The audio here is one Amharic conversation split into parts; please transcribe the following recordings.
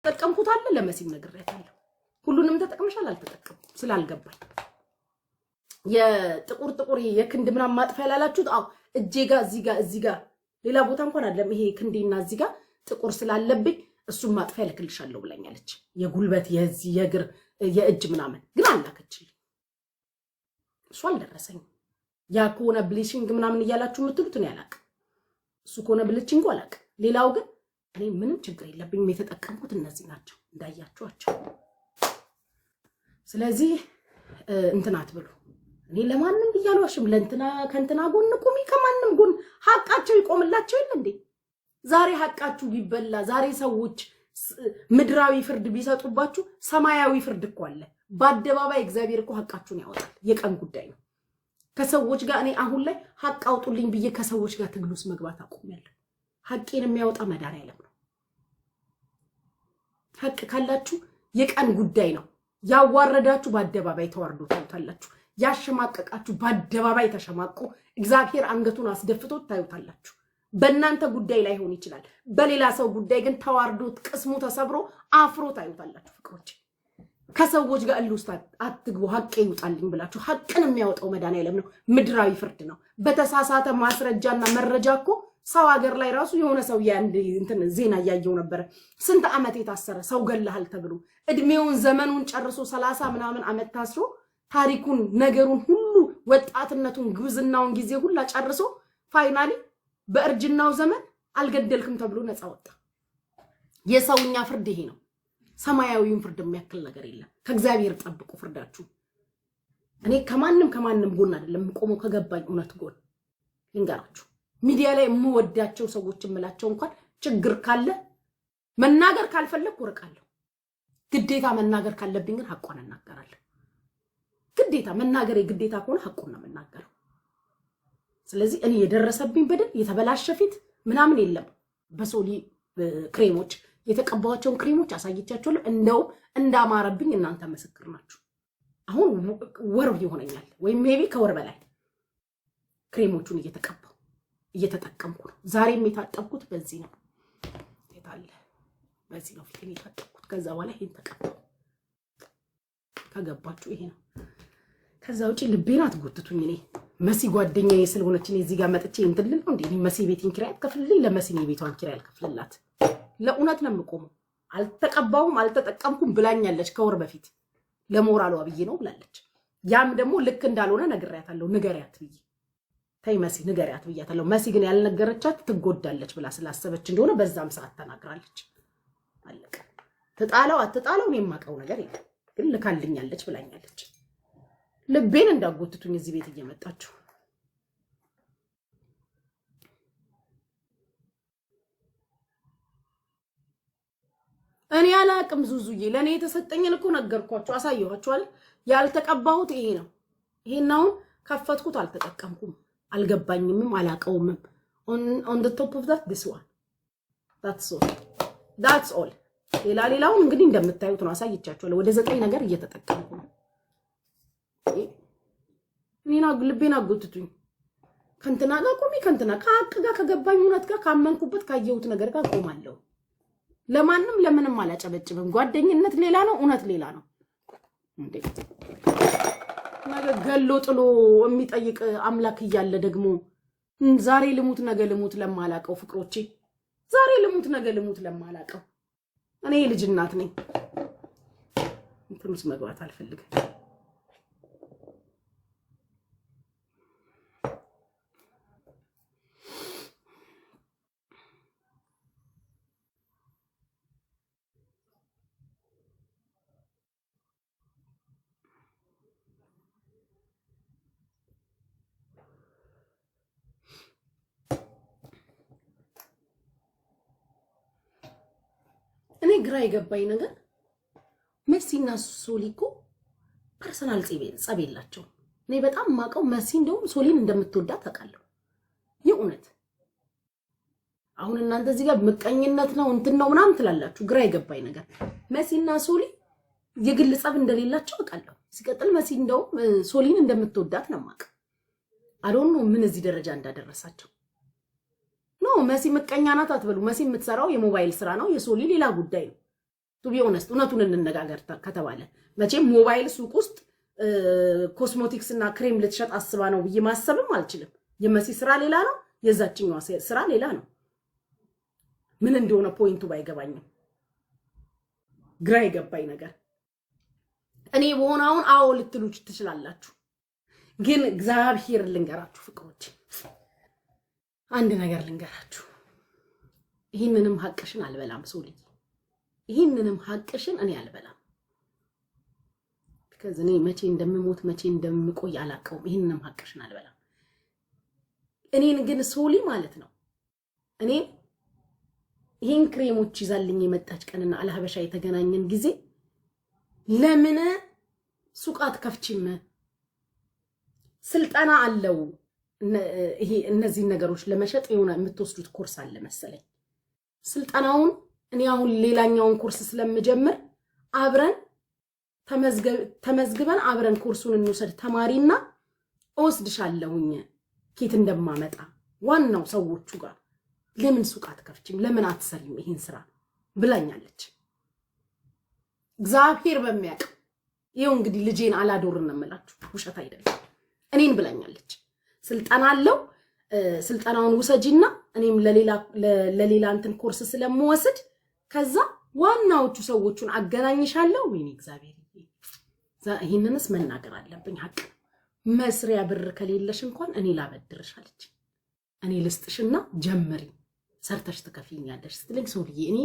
ተጠቀምኩት አለ ለመሲም ነግሬያታለሁ ሁሉንም ተጠቅመሻል አልተጠቀም ስላልገባኝ የጥቁር የክንድ ምናም ማጥፋ ያላላችሁት አው እጄጋ እዚጋ ሌላ ቦታ እንኳን አይደለም ይሄ ክንዴና እዚጋ ጥቁር ስላለብኝ እሱን ማጥፋ ያልክልሻለሁ ብላኛለች የጉልበት የእግር የእጅ ምናምን ግን አላከችልኝ እሱ አልደረሰኝ ያ ኮነ ብሊቺንግ ምናምን ይያላችሁ ምትሉት ነው ያላቅ እሱ ኮነ ብሊቺንግ አላቅ ሌላው ግን እኔ ምንም ችግር የለብኝም የተጠቀምኩት እነዚህ ናቸው እንዳያችኋቸው ስለዚህ እንትናት ብሉ እኔ ለማንም ይያሏሽም ለእንትና ከእንትና ጎን ቁሚ ከማንም ጎን ሐቃቸው ይቆምላቸው ይል እንዴ ዛሬ ሐቃችሁ ቢበላ ዛሬ ሰዎች ምድራዊ ፍርድ ቢሰጡባችሁ ሰማያዊ ፍርድ እኮ አለ በአደባባይ እግዚአብሔር እኮ ሐቃችሁን ያወጣል የቀን ጉዳይ ነው ከሰዎች ጋር እኔ አሁን ላይ ሐቅ አውጡልኝ ብዬ ከሰዎች ጋር ትግሉስ መግባት አቆሚያለሁ ሐቄን የሚያወጣ መድኃኒዓለም ነው ሐቅ ካላችሁ የቀን ጉዳይ ነው ያዋረዳችሁ በአደባባይ ተዋርዶ ታዩታላችሁ ያሸማቀቃችሁ በአደባባይ ተሸማቆ እግዚአብሔር አንገቱን አስደፍቶት ታዩታላችሁ በእናንተ ጉዳይ ላይ ሆን ይችላል በሌላ ሰው ጉዳይ ግን ተዋርዶት ቅስሙ ተሰብሮ አፍሮ ታዩታላችሁ ፍቅሮች ከሰዎች ጋር እልውስጥ አትግቡ ሐቅ ይውጣልኝ ብላችሁ ሐቅን የሚያወጣው መድኃኒዓለም ነው ምድራዊ ፍርድ ነው በተሳሳተ ማስረጃና መረጃ እኮ ሰው ሀገር ላይ ራሱ የሆነ ሰው እንትን ዜና ያያየው ነበር ስንት አመት የታሰረ ሰው ገለሃል ተብሎ እድሜውን ዘመኑን ጨርሶ 30 ምናምን አመት ታስሮ ታሪኩን ነገሩን ሁሉ ወጣትነቱን ግብዝናውን ጊዜ ሁሉ ጨርሶ ፋይናሊ በእርጅናው ዘመን አልገደልክም ተብሎ ነፃ ወጣ የሰውኛ ፍርድ ይሄ ነው ሰማያዊውን ፍርድ የሚያክል ነገር የለም ከእግዚአብሔር ጠብቁ ፍርዳችሁ እኔ ከማንም ጎን አይደለም ቆሞ ከገባኝ እውነት ጎን ልንገራችሁ ሚዲያ ላይ የምወዳቸው ሰዎች እምላቸው እንኳን ችግር ካለ መናገር ካልፈለኩ ወርቃለሁ ግዴታ መናገር ካለብኝ ግን ሐቁን እናገራለሁ ግዴታ መናገር የግዴታ ከሆነ ሐቁን ነው መናገረው ስለዚህ እኔ የደረሰብኝ በደል የተበላሸፊት ምናምን የለም በሶሊ ክሬሞች የተቀባዋቸውን ክሬሞች አሳይቻችኋለሁ እንደው እንዳማረብኝ እናንተ መስክር ናችሁ አሁን ወር ይሆነኛል ወይ ሜቢ ከወር በላይ ክሬሞቹን እየተጠቀምኩ ነው ዛሬም የታጠብኩት በዚህ ነው የታለ በዚህ ነው ፊቴን የታጠብኩት ከዛ በኋላ ይሄን ተቀባው ከገባችሁ ይሄ ነው ከዛ ውጪ ልቤን አትጎትቱኝ እኔ መሲ ጓደኛዬ ስለሆነች እኔ እዚህ ጋር መጥቼ እንትልል ነው እንዴ መሲ ቤቲን ኪራይ ከፍልልኝ ለመሲ ነው ቤቷን ኪራይ አልከፍልላት ለኡነት ነው የምቆመው አልተቀባውም አልተጠቀምኩም ብላኛለች ከወር በፊት ለሞራሏ ብዬ ነው ብላለች ያም ደግሞ ልክ እንዳልሆነ ነግሬያታለሁ ንገሪያት ብዬ ተይ መሲ ንገሪያት ብያታለሁ መሲ ግን ያልነገረቻት ትጎዳለች ብላ ስላሰበች እንደሆነ በዛም ሰዓት ተናግራለች አለቀ ተጣላው አትጣላው ነው የማቀው ነገር የለም ግን ልካልኛለች ብላኛለች ልቤን እንዳጎትቱኝ እዚህ ቤት እየመጣችሁ እኔ አላቅም ዙዙዬ ለኔ የተሰጠኝን እኮ ነገርኳችሁ አሳየኋችሁ አይደል ያልተቀባሁት ይሄ ነው ይሄናው ከፈትኩት አልተጠቀምኩም አልገባኝም አላቀውም on the top of that this one that's all ሌላው እንግዲህ እንደምታዩት ነው አሳይቻችኋለሁ ወደ 9 ነገር እየተጠቀምኩ ነው እኔና ልቤና ጎትቱኝ ከንተና ጋር ቆሚ ከንተና ከሐቅ ጋር ከገባኝ እውነት ጋር ካመንኩበት ካየሁት ነገር ጋር ቆማለሁ ለማንም ለምንም አላጨበጭብም ጓደኝነት ሌላ ነው እውነት ሌላ ነው እንዴ ነገር ገሎ ጥሎ የሚጠይቅ አምላክ ይያለ ደግሞ ዛሬ ልሙት ነገ ልሙት ለማላቀው ፍቅሮቼ ዛሬ ልሙት ነገ ልሙት ለማላቀው እኔ ልጅ እናት ነኝ እንትኑስ መግባት አልፈልግም እኔ ግራ የገባኝ ነገር መሲና ሶሊኮ ፐርሰናል ጸብ የላቸው እኔ በጣም ማቀው መሲ እንደውም ሶሊን እንደምትወዳት ታውቃለሁ የኡነት አሁን እናንተ እዚህ ጋር ምቀኝነት ነው እንትን ነው ምናምን ትላላችሁ ግራ የገባኝ ነገር መሲና ሶሊ የግል ጸብ እንደሌላቸው አውቃለሁ ሲቀጥል መሲ እንደውም ሶሊን እንደምትወዳት ነው ማቀ አዶን ነው ምን እዚህ ደረጃ እንዳደረሳቸው ነው መሲ ምቀኛ ናት አትበሉ መሲ የምትሰራው የሞባይል ስራ ነው የሶሊ ሌላ ጉዳይ ነው ቱ ቢ ኦነስት እውነቱን እንነጋገር ከተባለ መቼም ሞባይል ሱቅ ውስጥ ኮስሞቲክስ እና ክሬም ልትሸጥ አስባ ነው ብዬ ማሰብም አልችልም። የመሲ ስራ ሌላ ነው፣ የዛችኛዋ ስራ ሌላ ነው። ምን እንደሆነ ፖይንቱ ባይገባኝም ግራ የገባኝ ነገር እኔ በሆነውን አዎ ልትሉ ትችላላችሁ። ግን እግዚአብሔር ልንገራችሁ ፍቅሮች፣ አንድ ነገር ልንገራችሁ። ይህንንም ሐቅሽን አልበላም ሶሊ፣ ይህንንም ሐቅሽን እኔ አልበላም። ከዚህ መቼ እንደምሞት መቼ እንደምቆይ አላቀውም። ይህንንም ሐቅሽን አልበላም። እኔን ግን ሶሊ ማለት ነው እኔ ይህን ክሬሞች ይዛልኝ የመጣች ቀንና አልሀበሻ የተገናኘን ጊዜ ለምን ሱቃት ከፍቺም ስልጣና አለው ይሄ እነዚህ ነገሮች ለመሸጥ የሆነ የምትወስዱት ኮርስ አለ መሰለኝ። ስልጣናውን እኔ አሁን ሌላኛውን ኮርስ ስለምጀምር አብረን ተመዝግበን አብረን ኮርሱን እንውሰድ ተማሪና እወስድሻለሁኝ ኬት እንደማመጣ ዋናው ሰዎቹ ጋር ለምን ሱቃት ከፍቺም ለምን አትሰሪም ይሄን ስራ ብላኛለች። እግዚአብሔር በሚያውቅ ይሄው እንግዲህ ልጄን አላዶርን ነመላችሁ ውሸት አይደለም። እኔን ብላኛለች። ስልጣና አለው ስልጣናውን ውሰጂና እኔም ለሌላ እንትን ኮርስ ስለምወስድ ከዛ ዋናዎቹ ሰዎቹን አገናኝሻለሁ። ወይኔ እግዚአብሔር ይሄንንስ መናገር አለብኝ። ሐቅ መስሪያ ብር ከሌለሽ እንኳን እኔ ላበድርሻለች። እኔ ልስጥሽና ጀምሪ ሰርተሽ ትከፊኛለሽ ስትለኝ ሶልዬ እኔ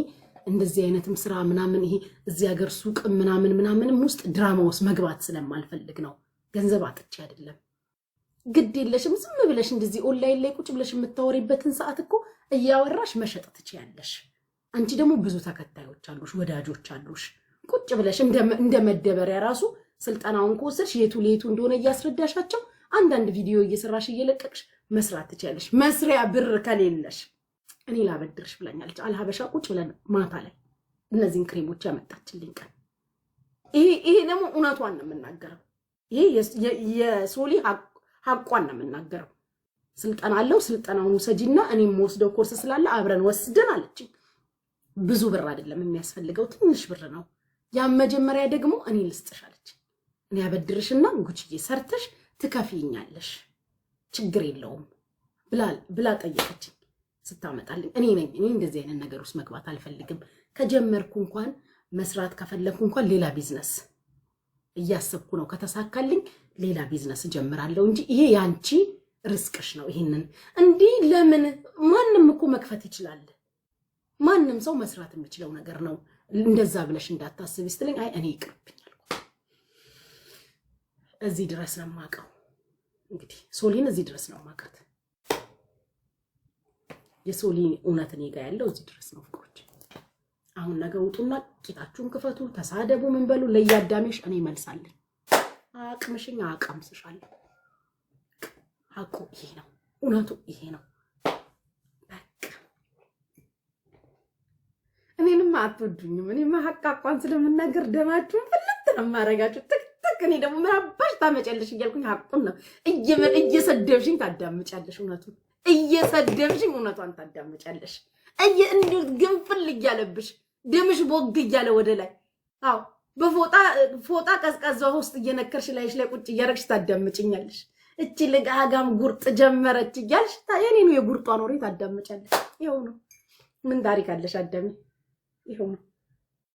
እንደዚህ አይነትም ስራ ምናምን ይሄ እዚህ ሀገር ሱቅ ምናምንም ውስጥ ድራማ ውስጥ መግባት ስለማልፈልግ ነው። ገንዘብ አጥቼ አይደለም። ግድ የለሽም ዝም ብለሽ እንደዚህ ኦንላይን ላይ ቁጭ ብለሽ የምታወሪበትን ሰዓት እኮ እያወራሽ መሸጥ ትችያለሽ። አንቺ ደግሞ ብዙ ተከታዮች አሉሽ፣ ወዳጆች አሉሽ። ቁጭ ብለሽ እንደመደበሪያ ራሱ ስልጣናውን ከወሰድሽ የቱ ለየቱ እንደሆነ እያስረዳሻቸው አንዳንድ ቪዲዮ እየሰራሽ እየለቀቅሽ መስራት ትችያለሽ። መስሪያ ብር ከሌለሽ እኔ ላበድርሽ ብላኛለች። አልሀበሻ ቁጭ ብለን ማታ ላይ እነዚህን ክሬሞች ያመጣችልኝ ቀን ይሄ ደግሞ እውነቷን ነው የምናገረው። ይሄ የሶሊ ሐቋን ነው የምናገረው። ስልጣና አለው ስልጣናውን ውሰጂና እኔም ወስደው ኮርስ ስላለ አብረን ወስደን አለችኝ። ብዙ ብር አይደለም የሚያስፈልገው ትንሽ ብር ነው። ያ መጀመሪያ ደግሞ እኔ ልስጥሽ አለች። እኔ ያበድርሽና ጉቺዬ ሰርተሽ ትከፊኛለሽ ችግር የለውም ብላ ጠየቀችኝ። ስታመጣልኝ እኔ እንደዚህ አይነት ነገር ውስጥ መግባት አልፈልግም። ከጀመርኩ እንኳን መስራት ከፈለኩ እንኳን ሌላ ቢዝነስ እያሰብኩ ነው። ከተሳካልኝ ሌላ ቢዝነስ ጀምራለሁ እንጂ ይሄ ያንቺ ሪስክሽ ነው። ይሄንን እንዲህ ለምን ማንም እኮ መክፈት ይችላል። ማንም ሰው መስራት የሚችለው ነገር ነው። እንደዛ ብለሽ እንዳታስቢ ስትለኝ አይ እኔ ይቅርብኛል። እዚህ ድረስ ነው የማውቀው። እንግዲህ ሶሊን እዚህ ድረስ ነው የማውቃት። የሶሊ እውነት እኔ ጋር ያለው እዚህ ድረስ ነው ፍቅሮች። አሁን ነገ ውጡና ቂጣችሁን ክፈቱ፣ ተሳደቡ፣ ምን በሉ ለያዳሜሽ እኔ መልሳለሁ። አቅምሽኝ አቃምስሻለሁ። ሐቁ ይሄ ነው፣ እውነቱ ይሄ ነው። በቃ እኔንም አትወዱኝም። እኔማ ሐቅ አቋን ስለምናገር ደማችሁን ፍልጥ ነው የማደርጋችሁ። ትክትክ እኔ ደግሞ ምን አባሽ ታመጫለሽ እያልኩኝ ሐቁን ነው እየሰደብሽኝ ታዳምጫለሽ። እውነቱን እየሰደብሽኝ እውነቷን ታዳምጫለሽ። እንዲሁ ግንፍል እያለብሽ ደምሽ ቦግ እያለ ወደ ላይ አዎ በፎጣ ቀዝቃዛ ውስጥ እየነከርሽ ላይሽ ላይ ቁጭ እያረግሽ ታዳምጭኛለሽ። እቺ ለጋጋም ጉርጥ ጀመረች እያልሽ የኔኑ የጉርጧን ወሬ ታዳምጫለሽ። ይኸው ነው። ምን ታሪክ አለሽ አዳሚ? ይኸው ነው።